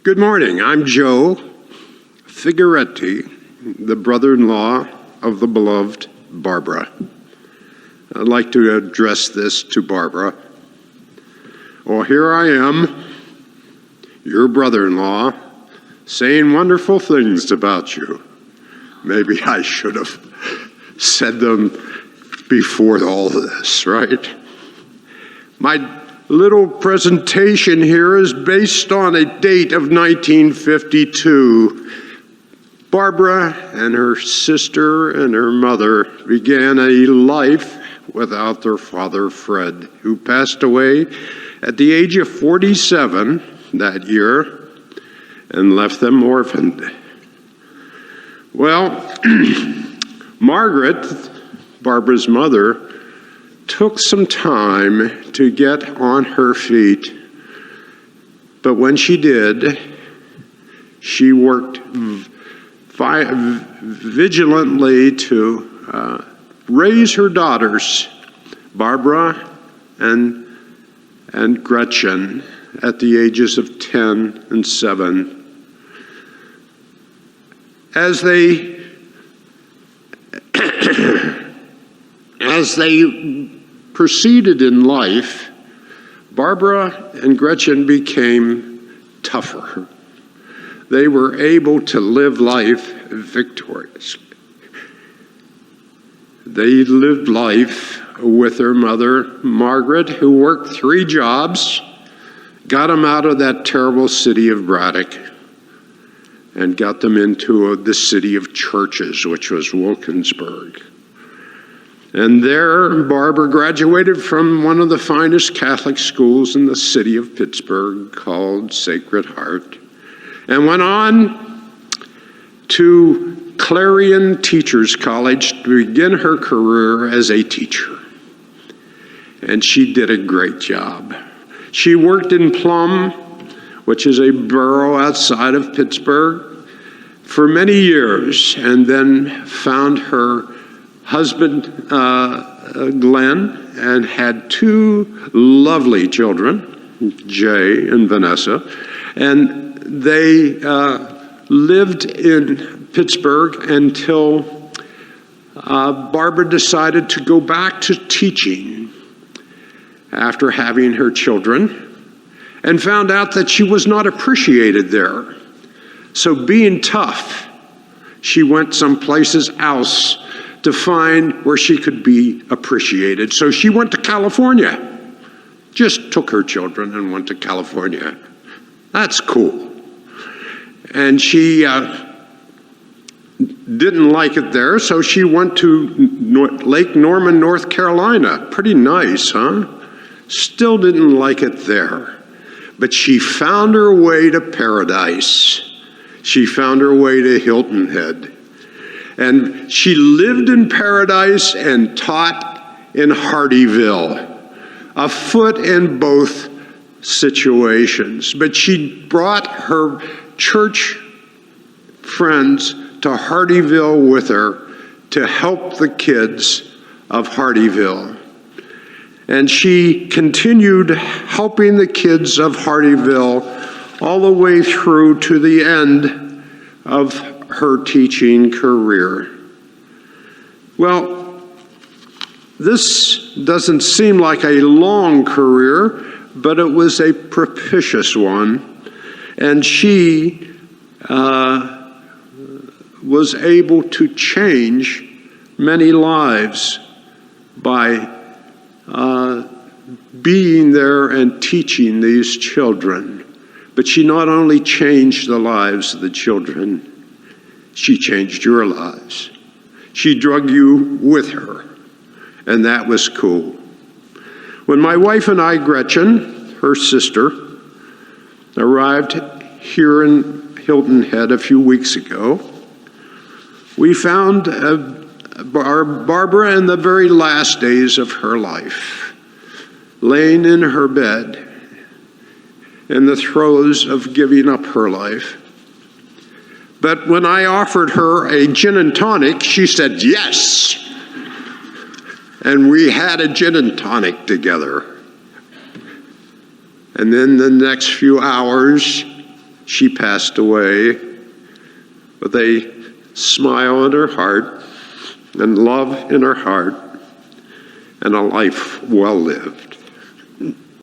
Good morning. I'm Joe Figueretti, the brother-in-law of the beloved Barbara. I'd like to address this to Barbara. Well, here I am, your brother-in-law, saying wonderful things about you. Maybe I should have said them before all this, right? My little presentation here is based on a date of 1952. Barbara and her sister and her mother began a life without their father, Fred, who passed away at the age of 47 that year and left them orphaned. Well, Margaret, Barbara's mother, took some time to get on her feet, but when she did, she worked vigilantly to raise her daughters, Barbara and Gretchen, at the ages of 10 and 7. As they proceeded in life, Barbara and Gretchen became tougher. They were able to live life victoriously. They lived life with their mother, Margaret, who worked 3 jobs, got them out of that terrible city of Braddock, and got them into the city of churches, which was Wilkinsburg. And there, Barbara graduated from one of the finest Catholic schools in the city of Pittsburgh called Sacred Heart, and went on to Clarion Teachers College to begin her career as a teacher. And she did a great job. She worked in Plum, which is a borough outside of Pittsburgh, for many years, and then found her husband, Glenn, and had 2 lovely children, Jay and Vanessa, and they lived in Pittsburgh until Barbara decided to go back to teaching after having her children, and found out that she was not appreciated there. So being tough, she went someplace else to find where she could be appreciated. So she went to California. Just took her children and went to California. That's cool. And she didn't like it there, so she went to Lake Norman, North Carolina. Pretty nice, huh? Still didn't like it there. But she found her way to paradise. She found her way to Hilton Head. And she lived in paradise and taught in Hardyville, a foot in both situations. But she brought her church friends to Hardyville with her to help the kids of Hardyville. And she continued helping the kids of Hardyville all the way through to the end of her teaching career. Well, this doesn't seem like a long career, but it was a propitious one. And she was able to change many lives by being there and teaching these children. But she not only changed the lives of the children, she changed your lives. She drug you with her, and that was cool. When my wife and I, Gretchen, her sister, arrived here in Hilton Head a few weeks ago, we found Barbara in the very last days of her life, laying in her bed in the throes of giving up her life. But when I offered her a gin and tonic, she said yes. And we had a gin and tonic together. And then the next few hours, She passed away with a smile in her heart and love in her heart and a life well lived.